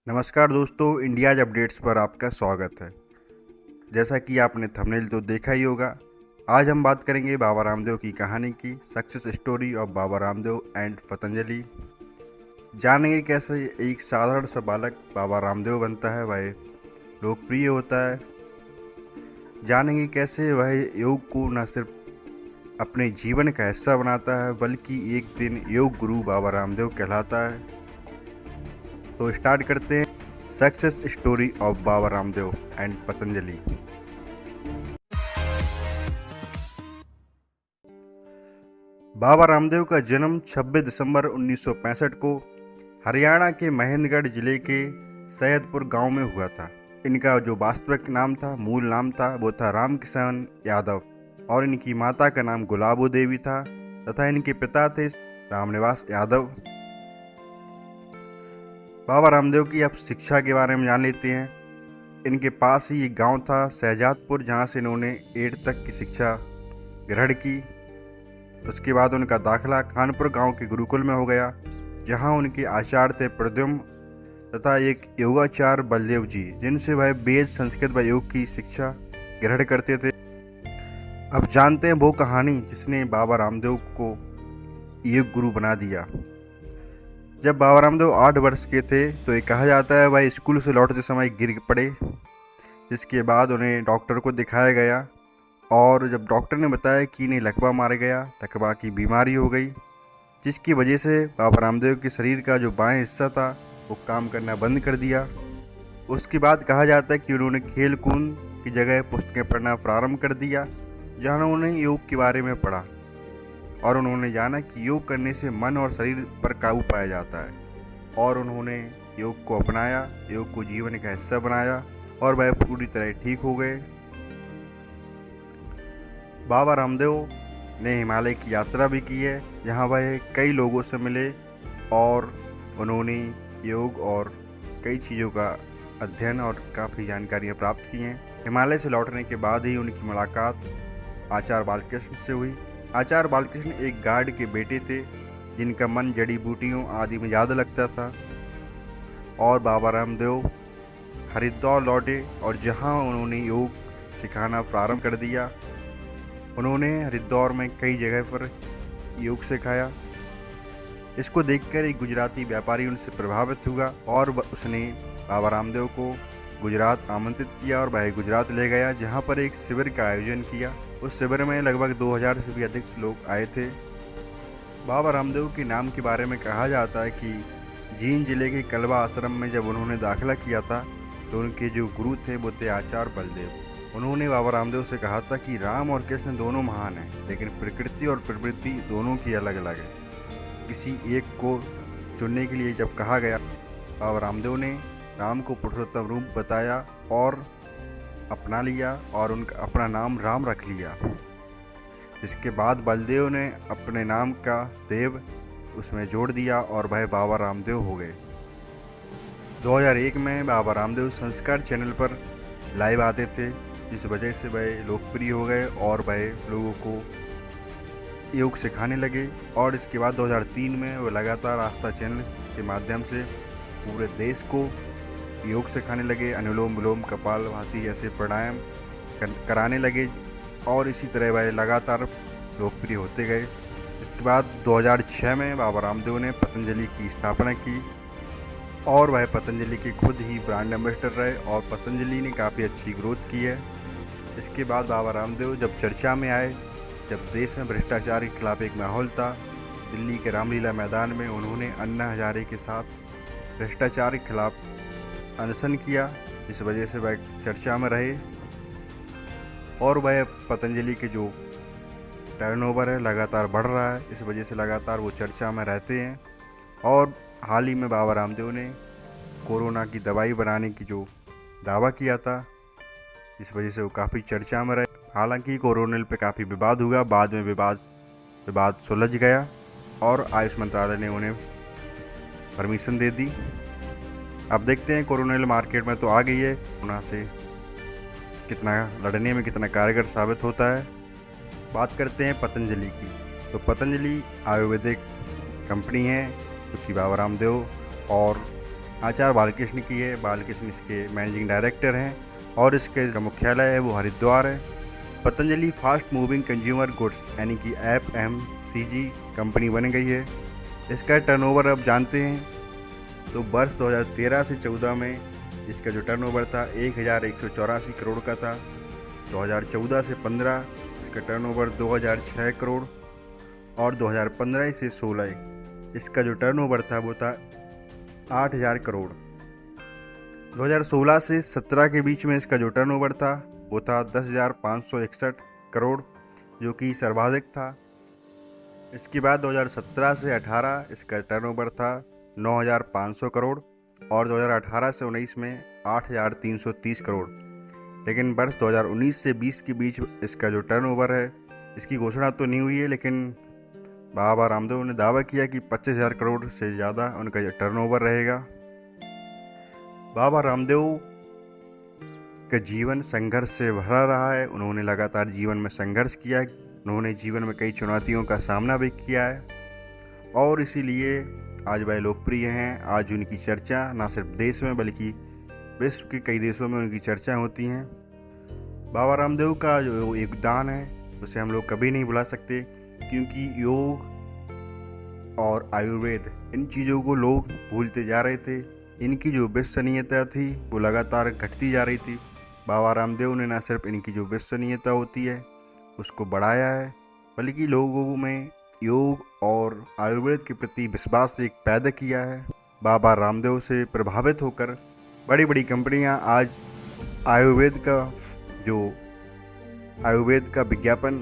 नमस्कार दोस्तों, India's updates पर आपका स्वागत है। जैसा कि आपने थंबनेल तो देखा ही होगा, आज हम बात करेंगे बाबा रामदेव की कहानी की, success story of Baba Ramdev and Patanjali. जानेंगे कैसे एक साधारण सा बालक बाबा रामदेव बनता है, वह लोकप्रिय होता है। जानेंगे कैसे वह योग को न सिर्फ अपने जीवन का हिस्सा बनाता है, बल्कि एक दिन योग गुरु बाबा रामदेव कहलाता है। तो स्टार्ट करते हैं success story of Baba Ramdev and Patanjali. Baba Ramdev का जन्म 26 दिसंबर 1965 को हरियाणा के महेंद्रगढ़ जिले के सैयदपुर गांव में हुआ था। इनका जो वास्तविक नाम था, मूल नाम था, वो था रामकिशन यादव, और इनकी माता का नाम गुलाबो देवी था तथा इनके पिता थे रामनिवास यादव। बाबा रामदेव की अब शिक्षा के बारे में जान लेते हैं। इनके पास ही एक गांव था शहजादपुर, जहां से इन्होंने 8 तक की शिक्षा ग्रहण की। उसके बाद उनका दाखिला खानपुर गांव के गुरुकुल में हो गया, जहां उनके आचार्य थे प्रद्युम्न तथा एक योगाचार्य बलदेव जी, जिनसे वह वेद, संस्कृत व योग की शिक्षा ग्रहण करते थे। अब जानते हैं वो कहानी जिसने बाबा रामदेव को योग गुरु बना दिया। जब बाबा रामदेव 8 वर्ष के थे तो ये कहा जाता है वह स्कूल से लौटते समय गिर पड़े, जिसके बाद उन्हें डॉक्टर को दिखाया गया, और जब डॉक्टर ने बताया कि इन्हें लकवा मार गया, लकवा की बीमारी हो गई, जिसकी वजह से बाबा रामदेव के शरीर का जो बाएं हिस्सा था वो काम करना बंद कर दिया। उसके बाद कहा जाता है कि उन्होंने खेल कूद की जगह पुस्तकें पढ़ना प्रारंभ कर दिया, जहाँ उन्होंने योग के बारे में पढ़ा और उन्होंने जाना कि योग करने से मन और शरीर पर काबू पाया जाता है, और उन्होंने योग को अपनाया, योग को जीवन का हिस्सा बनाया और वह पूरी तरह ठीक हो गए। बाबा रामदेव ने हिमालय की यात्रा भी की है, जहां वह कई लोगों से मिले और उन्होंने योग और कई चीज़ों का अध्ययन और काफ़ी जानकारियाँ प्राप्त की हैं। हिमालय से लौटने के बाद ही उनकी मुलाकात आचार्य बालकृष्ण से हुई। आचार्य बालकृष्ण एक गार्ड के बेटे थे, जिनका मन जड़ी बूटियों आदि में ज़्यादा लगता था, और बाबा रामदेव हरिद्वार लौटे और जहां उन्होंने योग सिखाना प्रारंभ कर दिया। उन्होंने हरिद्वार में कई जगह पर योग सिखाया। इसको देखकर एक गुजराती व्यापारी उनसे प्रभावित हुआ और उसने बाबा रामदेव को गुजरात आमंत्रित किया और वह गुजरात ले गया, जहां पर एक शिविर का आयोजन किया। उस शिविर में लगभग 2000 से भी अधिक लोग आए थे। बाबा रामदेव के नाम के बारे में कहा जाता है कि जींद जिले के कलवा आश्रम में जब उन्होंने दाखिला किया था तो उनके जो गुरु थे वो थे आचार्य बलदेव। उन्होंने बाबा रामदेव से कहा था कि राम और कृष्ण दोनों महान हैं, लेकिन प्रकृति और प्रवृत्ति दोनों की अलग अलग है। किसी एक को चुनने के लिए जब कहा गया, बाबा रामदेव ने राम को पुरुषोत्तम रूप बताया और अपना लिया और उनका अपना नाम राम रख लिया। इसके बाद बलदेव ने अपने नाम का देव उसमें जोड़ दिया और वह बाबा रामदेव हो गए। 2001 में बाबा रामदेव संस्कार चैनल पर लाइव आते थे, जिस वजह से वह लोकप्रिय हो गए और वह लोगों को योग सिखाने लगे। और इसके बाद 2003 में वह लगातार आस्था चैनल के माध्यम से पूरे देश को योग सिखाने लगे। अनुलोम विलोम, कपालभाति ऐसे प्राणायाम कराने लगे और इसी तरह वह लगातार लोकप्रिय होते गए। इसके बाद 2006 में बाबा रामदेव ने पतंजलि की स्थापना की और वह पतंजलि के खुद ही ब्रांड एम्बेसडर रहे और पतंजलि ने काफ़ी अच्छी ग्रोथ की है। इसके बाद बाबा रामदेव जब चर्चा में आए, जब देश में भ्रष्टाचार के खिलाफ एक माहौल था, दिल्ली के रामलीला मैदान में उन्होंने अन्ना हजारे के साथ भ्रष्टाचार के खिलाफ अनशन किया, इस वजह से वह चर्चा में रहे और वह पतंजलि के जो टर्नओवर है लगातार बढ़ रहा है, इस वजह से लगातार वो चर्चा में रहते हैं। और हाल ही में बाबा रामदेव ने कोरोना की दवाई बनाने की जो दावा किया था, इस वजह से वो काफ़ी चर्चा में रहे। हालांकि कोरोनिल पे काफ़ी विवाद हुआ, बाद में विवाद सुलझ गया और आयुष मंत्रालय ने उन्हें परमिशन दे दी। अब देखते हैं कोरोनिल मार्केट में तो आ गई है, कोरोना से कितना लड़ने में कितना कारगर साबित होता है। बात करते हैं पतंजलि की। तो पतंजलि आयुर्वेदिक कंपनी है जो कि बाबा रामदेव और आचार्य बालकृष्ण की है। बालकृष्ण इसके मैनेजिंग डायरेक्टर हैं और इसके मुख्यालय है वो हरिद्वार है। Patanjali fast moving consumer goods यानी कि FMCG कंपनी बन गई है। इसका टर्नओवर अब जानते हैं तो वर्ष 2013 से 14 में इसका जो टर्नओवर था 1184 करोड़ का था। 2014 से 15 इसका टर्नओवर 2006 करोड़ और 2015 से 16 इसका जो टर्नओवर था वो था 8000 करोड़। 2016 से 17 के बीच में इसका जो टर्नओवर था वो था 10,561 करोड़, जो कि सर्वाधिक था। इसके बाद 2017 से 18 इसका टर्नओवर था 9,500 करोड़ और 2018 से 19 में 8,330 करोड़। लेकिन वर्ष 2019 से 20 के बीच इसका जो टर्नओवर है, इसकी घोषणा तो नहीं हुई है, लेकिन बाबा रामदेव ने दावा किया कि 25,000 करोड़ से ज़्यादा उनका टर्नओवर रहेगा। बाबा रामदेव का जीवन संघर्ष से भरा रहा है। उन्होंने लगातार जीवन में संघर्ष किया। उन्होंने जीवन में कई चुनौतियों का सामना भी किया है और इसीलिए आज वह लोकप्रिय हैं। आज उनकी चर्चा ना सिर्फ देश में बल्कि विश्व के कई देशों में उनकी चर्चा होती हैं। बाबा रामदेव का जो योगदान है उसे हम लोग कभी नहीं भुला सकते, क्योंकि योग और आयुर्वेद इन चीज़ों को लोग भूलते जा रहे थे। इनकी जो विश्वसनीयता थी वो लगातार घटती जा रही थी। बाबा रामदेव ने न सिर्फ इनकी जो विश्वसनीयता होती है उसको बढ़ाया है, बल्कि लोगों में योग और आयुर्वेद के प्रति विश्वास एक पैदा किया है। बाबा रामदेव से प्रभावित होकर बड़ी बड़ी कंपनियां आज आयुर्वेद का विज्ञापन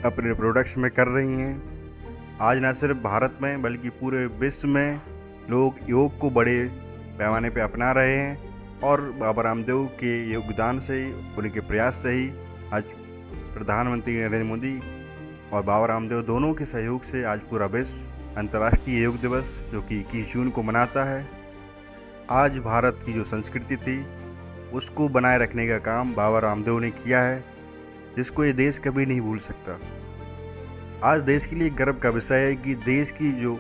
अपने प्रोडक्ट्स में कर रही हैं। आज न सिर्फ भारत में बल्कि पूरे विश्व में लोग योग को बड़े पैमाने पे अपना रहे हैं और बाबा रामदेव के योगदान से ही, उनके प्रयास से ही आज प्रधानमंत्री नरेंद्र मोदी और बाबा रामदेव दोनों के सहयोग से आज पूरा विश्व अंतर्राष्ट्रीय योग दिवस जो कि 21 जून को मनाता है। आज भारत की जो संस्कृति थी उसको बनाए रखने का काम बाबा रामदेव ने किया है, जिसको ये देश कभी नहीं भूल सकता। आज देश के लिए गर्व का विषय है कि देश की जो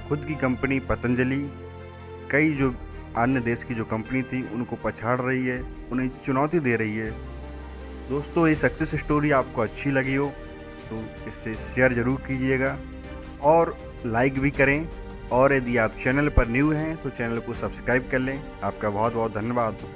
खुद की कंपनी पतंजलि कई जो अन्य देश की जो कंपनी थी उनको पछाड़ रही है, उन्हें चुनौती दे रही है। दोस्तों, ये सक्सेस स्टोरी आपको अच्छी लगी हो तो इसे शेयर ज़रूर कीजिएगा और लाइक भी करें, और यदि आप चैनल पर न्यू हैं तो चैनल को सब्सक्राइब कर लें। आपका बहुत बहुत धन्यवाद।